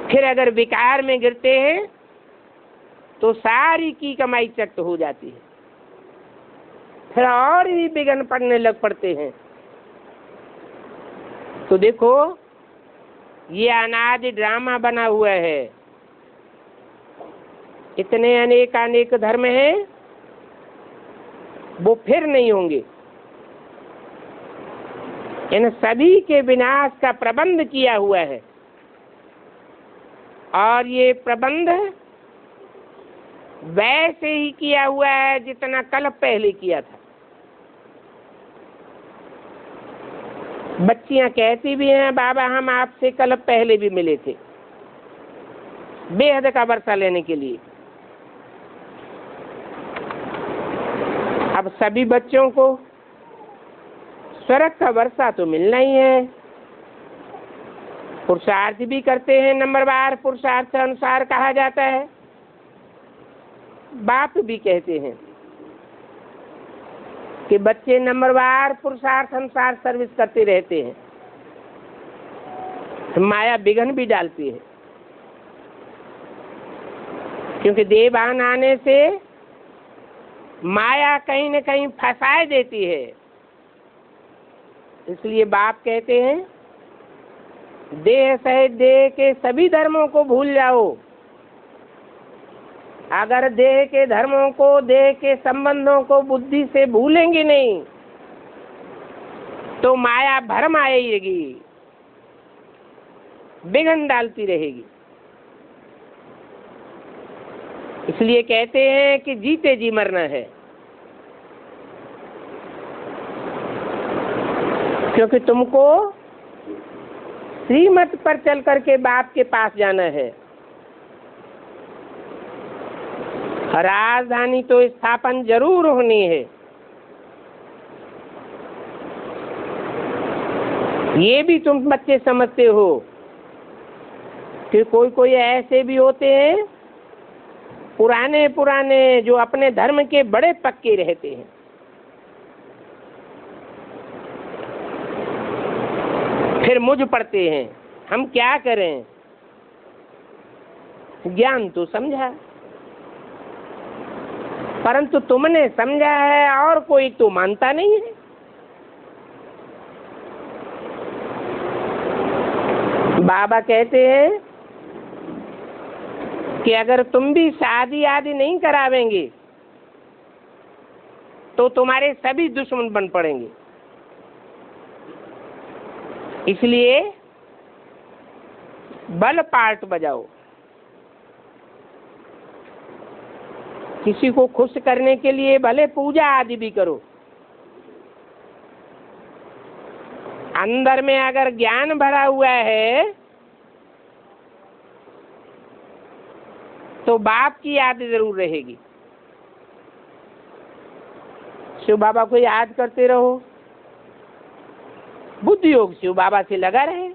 S1: फिर अगर विकार में गिरते हैं तो सारी की कमाई चट हो जाती है, फिर और भी विघ्न पड़ने लग पड़ते हैं। तो देखो ये अनादि ड्रामा बना हुआ है। इतने अनेक धर्म हैं, वो फिर नहीं होंगे। इन सभी के विनाश का प्रबंध किया हुआ है, और ये प्रबंध वैसे ही किया हुआ है जितना कल पहले किया था। बच्चियां कहती भी हैं, बाबा हम आपसे कल पहले भी मिले थे बेहद का वर्षा लेने के लिए। अब सभी बच्चों को स्वर्ग का वर्षा तो मिलना ही है, पुरुषार्थ भी करते हैं, नंबरवार पुरुषार्थ अनुसार कहा जाता है। बाप भी कहते हैं कि बच्चे नंबरवार पुरुषार्थ अनुसार सर्विस करते रहते हैं, माया विघ्न भी डालती है, क्योंकि देवान आने से माया कहीं न कहीं फंसाए देती है। इसलिए बाप कहते हैं देह सहित देह के सभी धर्मों को भूल जाओ। अगर देह के धर्मों को, देह के संबंधों को बुद्धि से भूलेंगे नहीं तो माया भरम आएगी, विघ्न डालती रहेगी। इसलिए कहते हैं कि जीते जी मरना है, क्योंकि तुमको श्रीमत पर चल करके बाप के पास जाना है। राजधानी तो स्थापन जरूर होनी है, ये भी तुम बच्चे समझते हो कि कोई कोई ऐसे भी होते हैं पुराने पुराने जो अपने धर्म के बड़े पक्के रहते हैं। फिर मुझ पड़ते हैं, हम क्या करें? ज्ञान तो समझा, परंतु तुमने समझा है और कोई तो मानता नहीं है। बाबा कहते हैं कि अगर तुम भी शादी आदि नहीं करावेंगे तो तुम्हारे सभी दुश्मन बन पड़ेंगे। इसलिए बल पार्ट बजाओ, किसी को खुश करने के लिए भले पूजा आदि भी करो। अंदर में अगर ज्ञान भरा हुआ है तो बाप की याद जरूर रहेगी। शिव बाबा को याद करते रहो, बुद्धि योग शिव बाबा से लगा रहे।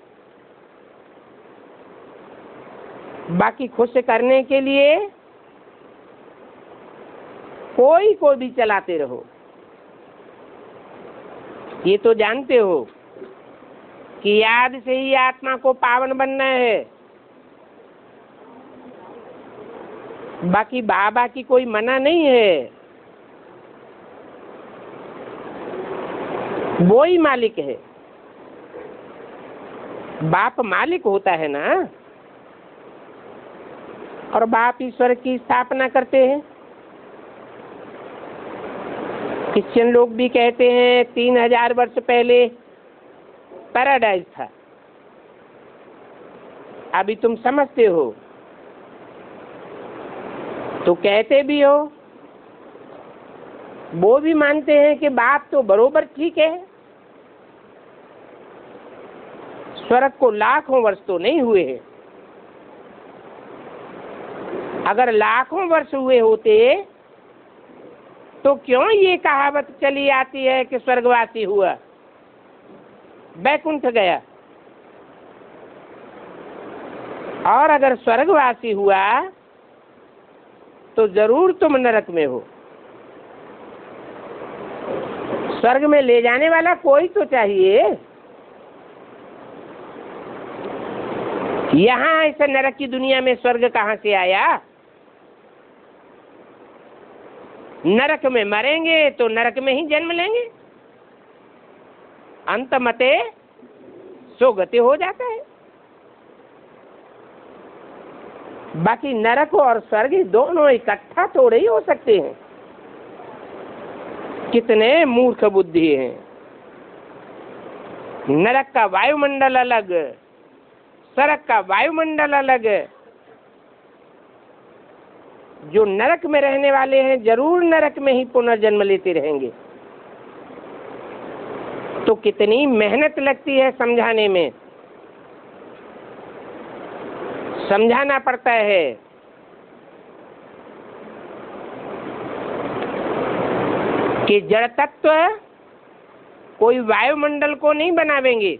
S1: बाकी खुश करने के लिए कोई को भी चलाते रहो। ये तो जानते हो कि याद से ही आत्मा को पावन बनना है। बाकी बाबा की कोई मना नहीं है, वो ही मालिक है। बाप मालिक होता है ना, और बाप ईश्वर की स्थापना करते हैं। क्रिश्चियन लोग भी कहते हैं 3000 वर्ष पहले पैराडाइज था। अभी तुम समझते हो तो कहते भी हो, वो भी मानते हैं कि बात तो बरोबर ठीक है। स्वर्ग को लाखों वर्ष तो नहीं हुए हैं। अगर लाखों वर्ष हुए होते तो क्यों ये कहावत चली आती है कि स्वर्गवासी हुआ, बैकुंठ गया। और अगर स्वर्गवासी हुआ तो जरूर तुम नरक में हो। स्वर्ग में ले जाने वाला कोई तो चाहिए। यहाँ ऐसे नरक की दुनिया में स्वर्ग कहाँ से आया? नरक में मरेंगे तो नरक में ही जन्म लेंगे, अंत मते सो गति हो जाता है। बाकी नरक और स्वर्ग दोनों इकट्ठा थोड़े ही हो सकते हैं। कितने मूर्ख बुद्धि हैं। नरक का वायुमंडल अलग, स्वर्ग का वायुमंडल अलग। जो नरक में रहने वाले हैं जरूर नरक में ही पुनर्जन्म लेते रहेंगे। तो कितनी मेहनत लगती है समझाने में, समझाना पड़ता है। कि जड़ तत्व कोई वायुमंडल को नहीं बनावेंगे,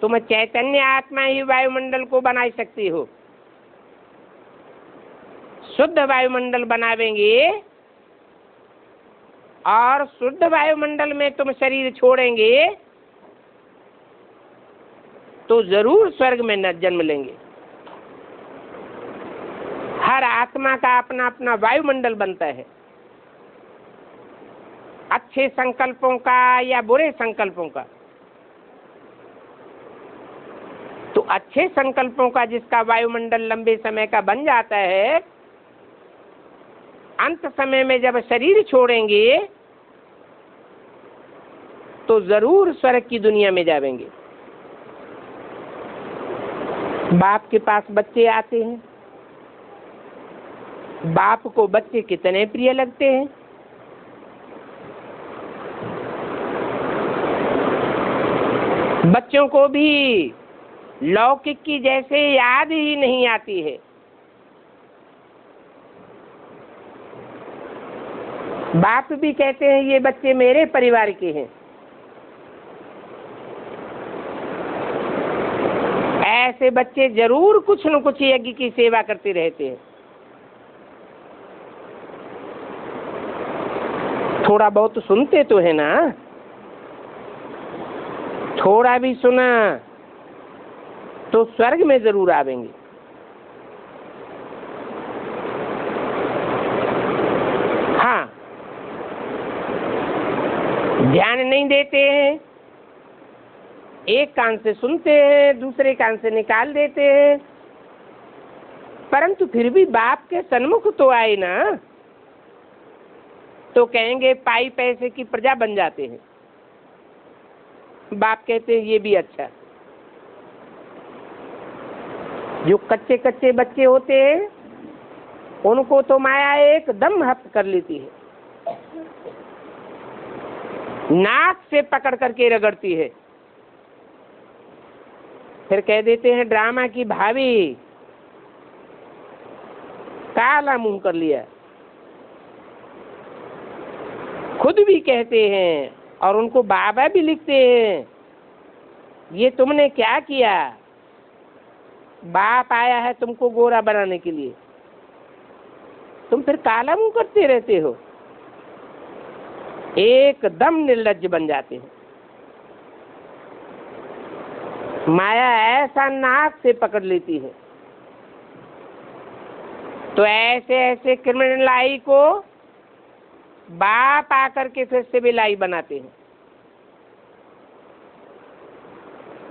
S1: तुम चैतन्य आत्मा ही वायुमंडल को बना सकती हो। शुद्ध वायुमंडल बनावेंगे और शुद्ध वायुमंडल में तुम शरीर छोड़ेंगे तो जरूर स्वर्ग में न जन्म लेंगे। हर आत्मा का अपना अपना वायुमंडल बनता है, अच्छे संकल्पों का या बुरे संकल्पों का। तो अच्छे संकल्पों का जिसका वायुमंडल लंबे समय का बन जाता है, अंत समय में जब शरीर छोड़ेंगे तो जरूर स्वर्ग की दुनिया में जाएंगे। बाप के पास बच्चे आते हैं, बाप को बच्चे कितने प्रिय लगते हैं। बच्चों को भी लौकिक की जैसे याद ही नहीं आती है। बाप भी कहते हैं ये बच्चे मेरे परिवार के हैं। ऐसे बच्चे जरूर कुछ न कुछ यज्ञ की सेवा करते रहते हैं। थोड़ा बहुत सुनते तो है ना, थोड़ा भी सुना तो स्वर्ग में जरूर आवेंगे। हाँ, ध्यान नहीं देते हैं, एक कान से सुनते हैं दूसरे कान से निकाल देते हैं, परंतु फिर भी बाप के सन्मुख तो आए ना, तो कहेंगे पाई पैसे की प्रजा बन जाते हैं। बाप कहते हैं ये भी अच्छा। जो कच्चे कच्चे बच्चे होते हैं उनको तो माया एकदम हप कर लेती है, नाक से पकड़ करके रगड़ती है। फिर कह देते हैं ड्रामा की भाभी, काला मुंह कर लिया। खुद भी कहते हैं और उनको बाबा भी लिखते हैं, ये तुमने क्या किया। बाप आया है तुमको गोरा बनाने के लिए, तुम फिर काला मुंह करते रहते हो। एकदम निर्लज्ज बन जाते हैं। माया ऐसा नाक से पकड़ लेती है। तो ऐसे ऐसे क्रिमिनलाई को बाप आकर के फिर सिविलाई बनाते हैं।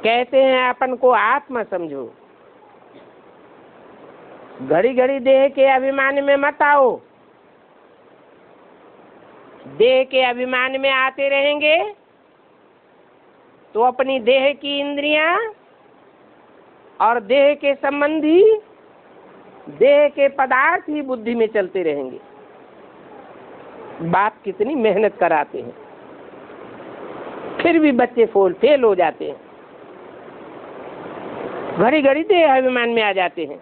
S1: कहते हैं अपन को आत्मा समझो, घड़ी घड़ी देह के अभिमान में मत आओ। देह के अभिमान में आते रहेंगे तो अपनी देह की इंद्रियां और देह के संबंधी देह के पदार्थ ही बुद्धि में चलते रहेंगे। बाप कितनी मेहनत कराते हैं, फिर भी बच्चे फेल हो जाते हैं, घड़ी घड़ी देह अभिमान में आ जाते हैं।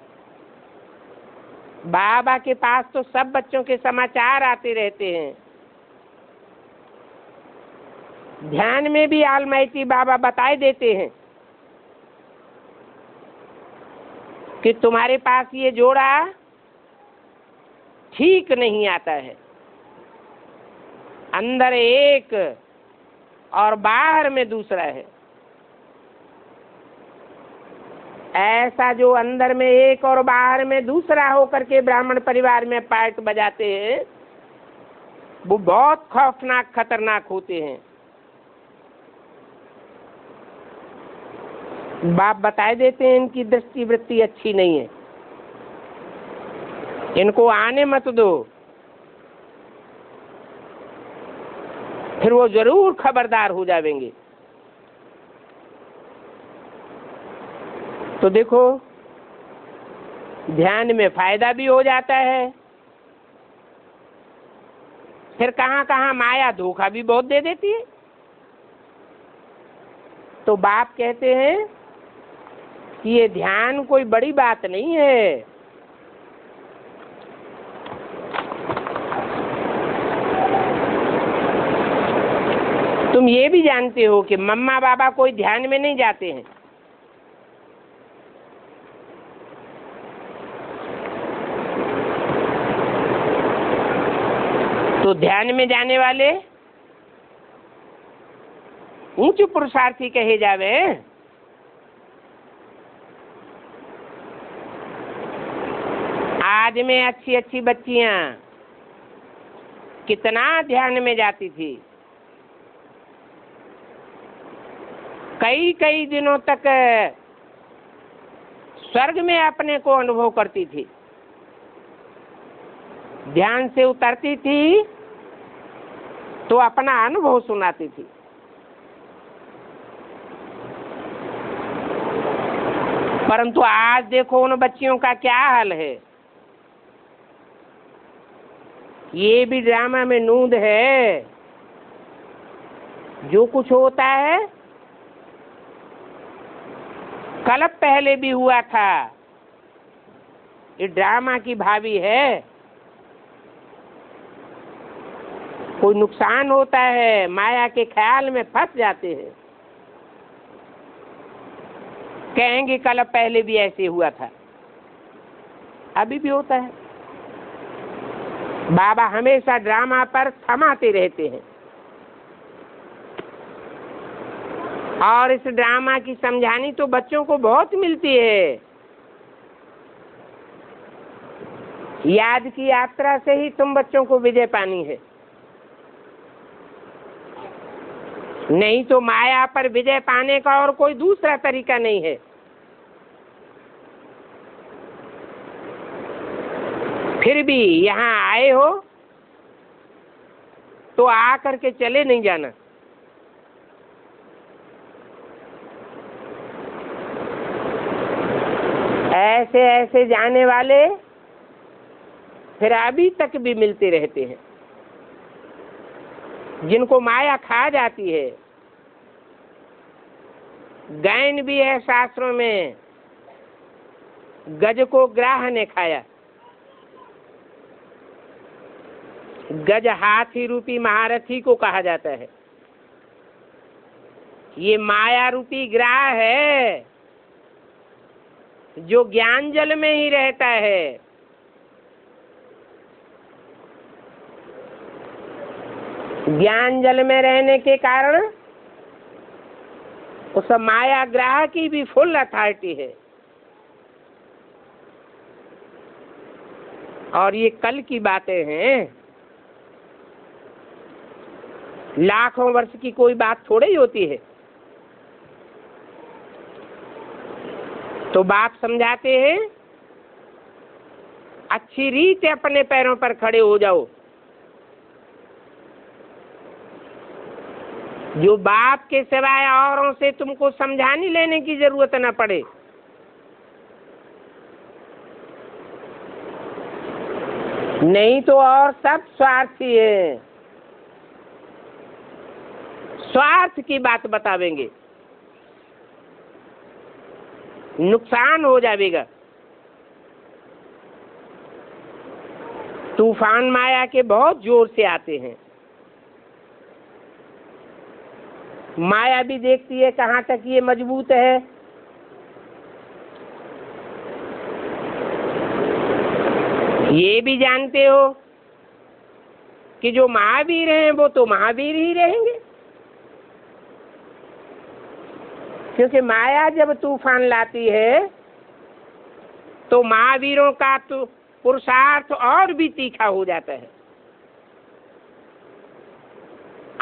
S1: बाबा के पास तो सब बच्चों के समाचार आते रहते हैं। ध्यान में भी आलमाइटी बाबा बताए देते हैं कि तुम्हारे पास ये जोड़ा ठीक नहीं आता है, अंदर एक और बाहर में दूसरा है। ऐसा जो अंदर में एक और बाहर में दूसरा होकर के ब्राह्मण परिवार में पार्ट बजाते हैं, वो बहुत खौफनाक खतरनाक होते हैं। बाप बताए देते हैं इनकी दृष्टि वृत्ति अच्छी नहीं है, इनको आने मत दो, फिर वो जरूर खबरदार हो जाएंगे। तो देखो ध्यान में फायदा भी हो जाता है, फिर कहाँ कहाँ माया धोखा भी बहुत दे देती है। तो बाप कहते हैं कि ये ध्यान कोई बड़ी बात नहीं है, तुम ये भी जानते हो कि मम्मा बाबा कोई ध्यान में नहीं जाते हैं, तो ध्यान में जाने वाले ऊंच पुरुषार्थी कहे जावे। आज में अच्छी अच्छी बच्चियां कितना ध्यान में जाती थी, कई कई दिनों तक स्वर्ग में अपने को अनुभव करती थी, ध्यान से उतरती थी तो अपना अनुभव सुनाती थी। परंतु आज देखो उन बच्चियों का क्या हाल है, ये भी ड्रामा में नूंद है, जो कुछ होता है कल पहले भी हुआ था, ये ड्रामा की भावी है। कोई नुकसान होता है माया के ख्याल में फंस जाते हैं, कहेंगे कल पहले भी ऐसे हुआ था, अभी भी होता है। बाबा हमेशा ड्रामा पर थमाते रहते हैं और इस ड्रामा की समझानी तो बच्चों को बहुत मिलती है। याद की यात्रा से ही तुम बच्चों को विजय पानी है, नहीं तो माया पर विजय पाने का और कोई दूसरा तरीका नहीं है। फिर भी यहाँ आए हो तो आकर के चले नहीं जाना। ऐसे ऐसे जाने वाले फिर अभी तक भी मिलते रहते हैं, जिनको माया खा जाती है। गायन भी है शास्त्रों में, गज को ग्राह ने खाया। गज हाथी रूपी महारथी को कहा जाता है, ये माया रूपी ग्राह है जो ज्ञान जल में ही रहता है। ज्ञान जल में रहने के कारण उस माया ग्राह की भी फुल अथॉरिटी है। और ये कल की बातें हैं, लाखों वर्ष की कोई बात थोड़ी ही होती है। तो बाप समझाते हैं अच्छी रीत अपने पैरों पर खड़े हो जाओ, जो बाप के सिवाय औरों से तुमको समझाने लेने की जरूरत न पड़े। नहीं तो और सब स्वार्थी है, स्वार्थ की बात बतावेंगे, नुकसान हो जाएगा। तूफान माया के बहुत जोर से आते हैं, माया भी देखती है कहाँ तक ये मजबूत है। ये भी जानते हो कि जो महावीर हैं वो तो महावीर ही रहेंगे, क्योंकि माया जब तूफान लाती है तो महावीरों का तो पुरुषार्थ और भी तीखा हो जाता है।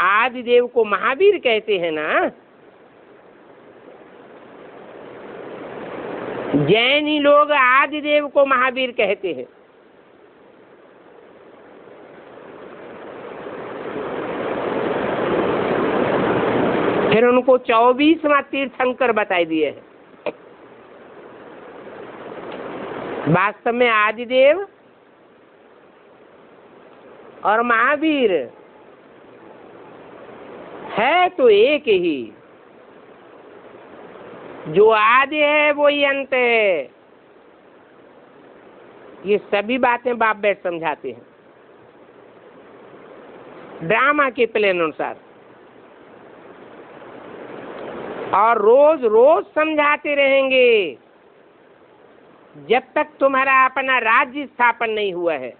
S1: आदिदेव को महावीर कहते हैं ना, जैनी लोग आदिदेव को महावीर कहते हैं। फिर उनको 24वां तीर्थंकर बताई दिए है। वास्तव में आदिदेव और महावीर है तो एक ही। जो आदि है वो ही अंत है। ये सभी बातें बाप बैठ समझाते हैं ड्रामा के प्लान अनुसार, और रोज रोज समझाते रहेंगे जब तक तुम्हारा अपना राज्य स्थापन नहीं हुआ है।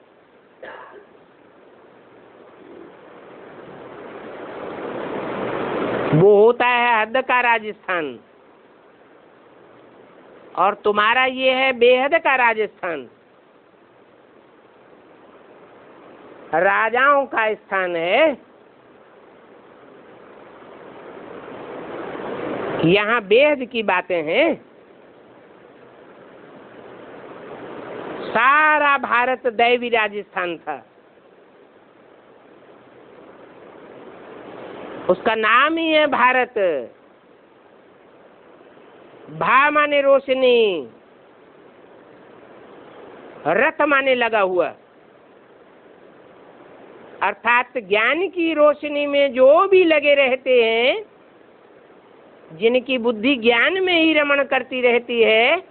S1: वो होता है हद का राजस्थान, और तुम्हारा ये है बेहद का राजस्थान। राजाओं का स्थान है। यहाँ बेहद की बातें हैं। सारा भारत दैवी राजस्थान था। उसका नाम ही है भारत। भा माने रोशनी, रथ माने लगा हुआ, अर्थात ज्ञान की रोशनी में जो भी लगे रहते हैं, जिनकी बुद्धि ज्ञान में ही रमण करती रहती है,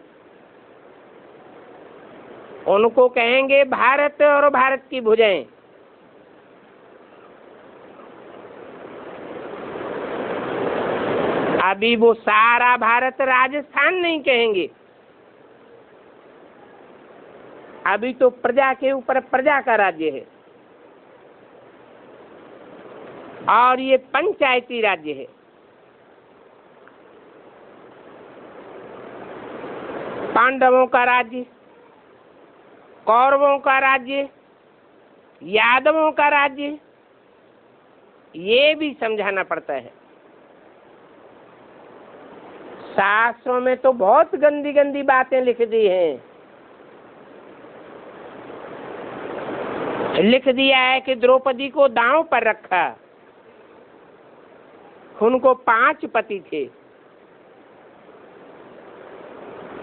S1: उनको कहेंगे भारत और भारत की भुजाएं। अभी वो सारा भारत राजस्थान नहीं कहेंगे। अभी तो प्रजा के ऊपर प्रजा का राज्य है, और ये पंचायती राज्य है। पांडवों का राज्य, कौरवों का राज्य, यादवों का राज्य, ये भी समझाना पड़ता है। शास्त्रों में तो बहुत गंदी गंदी बातें लिख दी हैं। लिख दिया है कि द्रौपदी को दांव पर रखा, उनको 5 पति थे।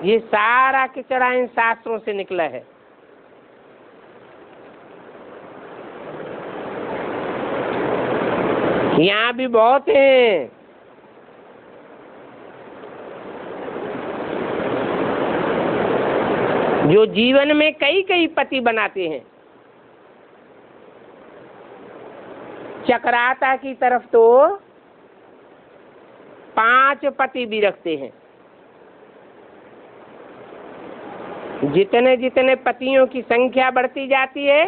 S1: ये सारा किचड़ा इन शास्त्रों से निकला है। यहाँ भी बहुत हैं। जो जीवन में कई कई पति बनाते हैं। चक्राता की तरफ तो 5 पति भी रखते हैं। जितने जितने पतियों की संख्या बढ़ती जाती है,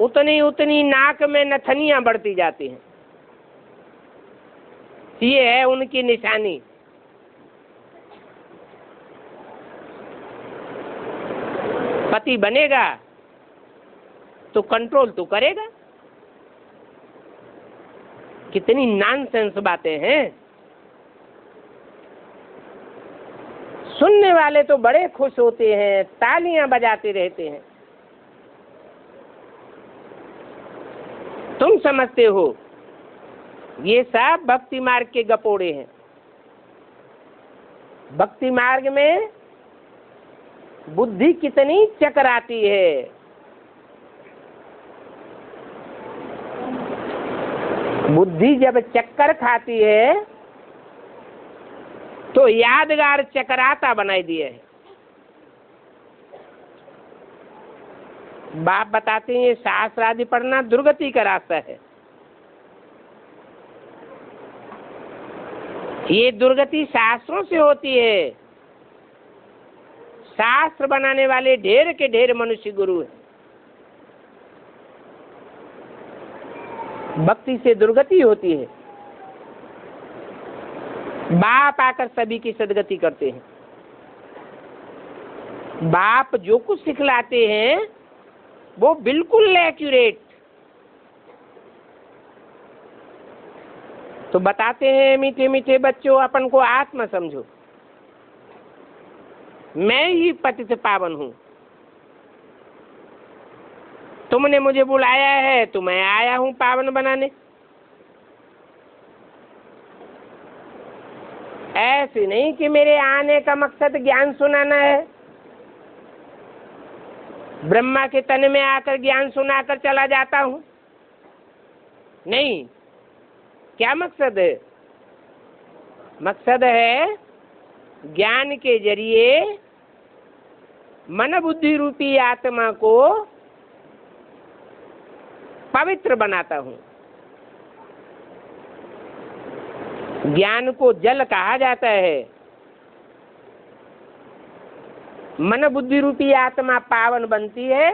S1: उतनी उतनी नाक में नथनियां बढ़ती जाती हैं। ये है उनकी निशानी। पति बनेगा तो कंट्रोल तो करेगा। कितनी नॉनसेंस बातें हैं। सुनने वाले तो बड़े खुश होते हैं, तालियां बजाते रहते हैं। तुम समझते हो ये सब भक्ति मार्ग के गपोड़े हैं। भक्ति मार्ग में बुद्धि कितनी चकराती है। बुद्धि जब चक्कर खाती है तो यादगार चकराता बनाई दिए है। बाप बताते हैं ये शास्त्र आदि पढ़ना दुर्गति का रास्ता है। ये दुर्गति शास्त्रों से होती है। शास्त्र बनाने वाले ढेर के ढेर मनुष्य गुरु हैं। भक्ति से दुर्गति होती है। बाप आकर सभी की सदगति करते हैं। बाप जो कुछ सिखलाते हैं वो बिल्कुल एक्यूरेट। तो बताते हैं मीठे मीठे बच्चों, अपन को आत्मा समझो। मैं ही पतित पावन हूँ। तुमने मुझे बुलाया है तो मैं आया हूँ पावन बनाने। ऐसे नहीं कि मेरे आने का मकसद ज्ञान सुनाना है, ब्रह्मा के तन में आकर ज्ञान सुनाकर चला जाता हूँ। नहीं, क्या मकसद है? मकसद है ज्ञान के जरिए मन बुद्धि रूपी आत्मा को पवित्र बनाता हूँ। ज्ञान को जल कहा जाता है। मन बुद्धि रूपी आत्मा पावन बनती है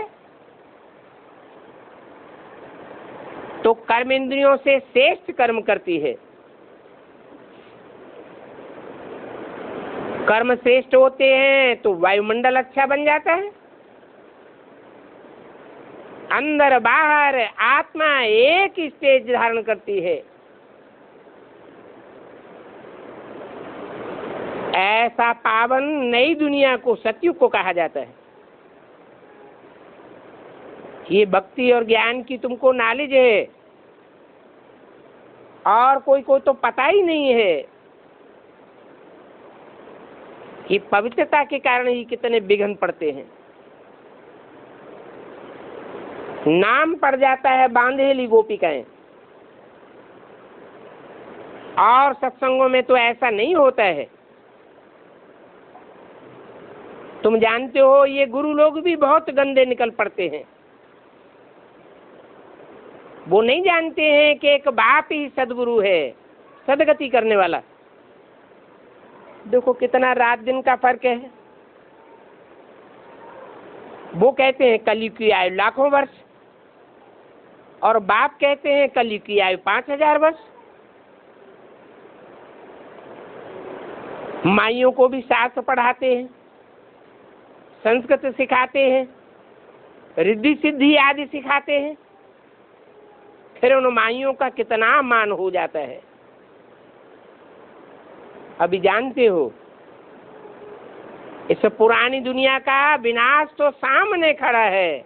S1: तो कर्म इंद्रियों से श्रेष्ठ कर्म करती है। कर्म श्रेष्ठ होते हैं तो वायुमंडल अच्छा बन जाता है। अंदर बाहर आत्मा एक स्टेज धारण करती है। ऐसा पावन नई दुनिया को सतयुग को कहा जाता है। ये भक्ति और ज्ञान की तुमको नॉलेज है और कोई तो पता ही नहीं है कि पवित्रता के कारण ही कितने विघ्न पड़ते हैं। नाम पड़ जाता है बांधेली गोपिकाएं, और सत्संगों में तो ऐसा नहीं होता है। तुम जानते हो ये गुरु लोग भी बहुत गंदे निकल पड़ते हैं। वो नहीं जानते हैं कि एक बाप ही सदगुरु है, सदगति करने वाला। देखो कितना रात दिन का फर्क है। वो कहते हैं कलयुग की आयु लाखों वर्ष, और बाप कहते हैं कलयुग की आयु 5000 वर्ष। माइयों को भी शास्त्र पढ़ाते हैं, संस्कृत सिखाते हैं, रिद्धि सिद्धि आदि सिखाते हैं। फिर उन माइयों का कितना मान हो जाता है। अभी जानते हो इस पुरानी दुनिया का विनाश तो सामने खड़ा है।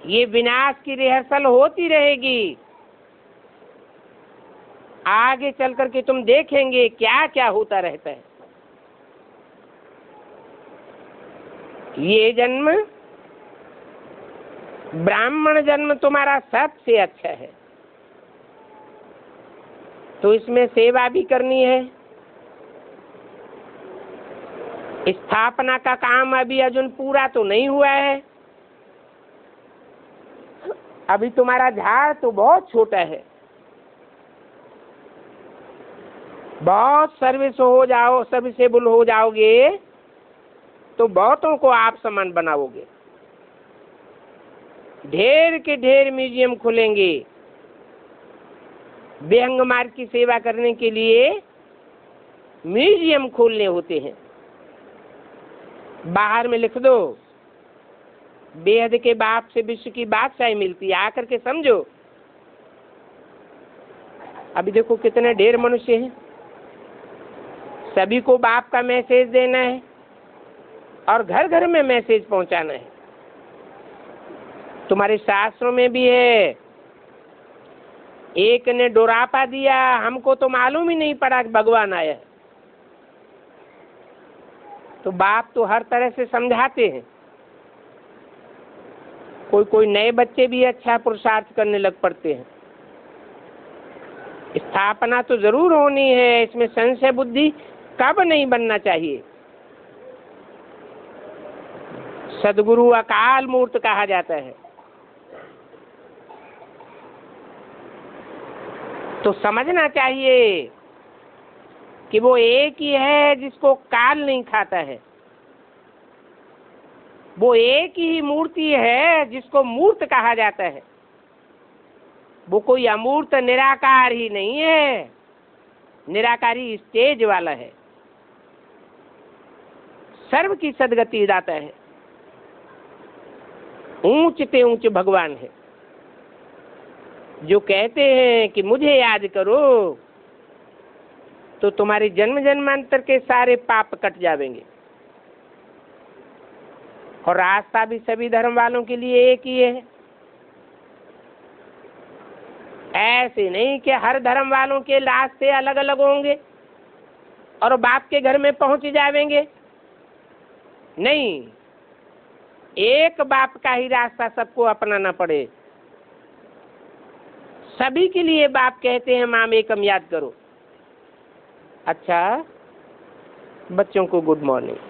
S1: ये विनाश की रिहर्सल होती रहेगी। आगे चल करके तुम देखेंगे क्या क्या होता रहता है। ये जन्म ब्राह्मण जन्म तुम्हारा सबसे अच्छा है, तो इसमें सेवा भी करनी है। स्थापना का काम अभी अर्जुन पूरा तो नहीं हुआ है। अभी तुम्हारा झाड़ तो बहुत छोटा है। बहुत सर्विसेबल हो जाओगे तो बहुतों को आप समान बनाओगे। ढेर के ढेर म्यूजियम खुलेंगे। बेहंग मार्ग की सेवा करने के लिए म्यूजियम खोलने होते हैं। बाहर में लिख दो, बेहद के बाप से विश्व की बादशाही मिलती है, आकर के समझो। अभी देखो कितने ढेर मनुष्य हैं। सभी को बाप का मैसेज देना है और घर घर में मैसेज पहुंचाना है। तुम्हारे शास्त्रों में भी है। एक ने डोरापा दिया, हमको तो मालूम ही नहीं पड़ा कि भगवान आया। तो बाप तो हर तरह से समझाते हैं। कोई नए बच्चे भी अच्छा पुरुषार्थ करने लग पड़ते हैं। स्थापना तो जरूर होनी है, इसमें संशय बुद्धि कब नहीं बनना चाहिए। सदगुरु अकाल मूर्त कहा जाता है। तो समझना चाहिए कि वो एक ही है जिसको काल नहीं खाता है। वो एक ही मूर्ति है जिसको मूर्त कहा जाता है। वो कोई अमूर्त निराकार ही नहीं है, निराकारी स्टेज वाला है। सर्व की सदगति दाता है, ऊंच ते ऊंच भगवान है। जो कहते हैं कि मुझे याद करो, तो तुम्हारी जन्म जन्मांतर के सारे पाप कट जाएंगे। और रास्ता भी सभी धर्म वालों के लिए एक ही है। ऐसे नहीं कि हर धर्म वालों के रास्ते अलग अलग होंगे और बाप के घर में पहुंच जाएंगे। नहीं, एक बाप का ही रास्ता सबको अपनाना पड़े। सभी के लिए बाप कहते हैं माम एकम याद करो। अच्छा, बच्चों को गुड मॉर्निंग।